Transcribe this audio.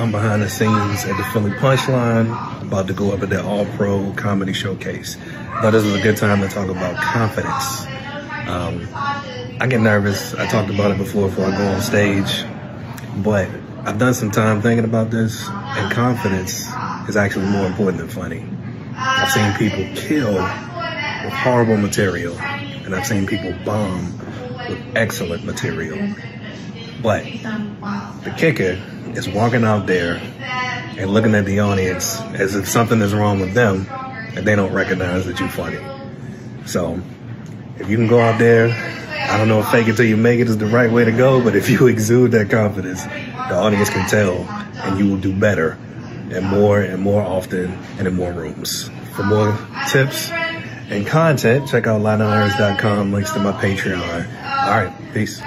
I'm behind the scenes at the Philly Punchline, about to go up at the All-Pro Comedy Showcase. I thought this was a good time to talk about confidence. I get nervous. I talked about it before I go on stage, but I've done some time thinking about this, and confidence is actually more important than funny. I've seen people kill with horrible material, and I've seen people bomb with excellent material. But the kicker is walking out there and looking at the audience as if something is wrong with them and they don't recognize that you're funny. So if you can go out there, I don't know if fake it till you make it is the right way to go, but if you exude that confidence, the audience can tell, and you will do better and more often and in more rooms. For more tips and content, check out LionelHarris.com, links to my Patreon. All right, peace.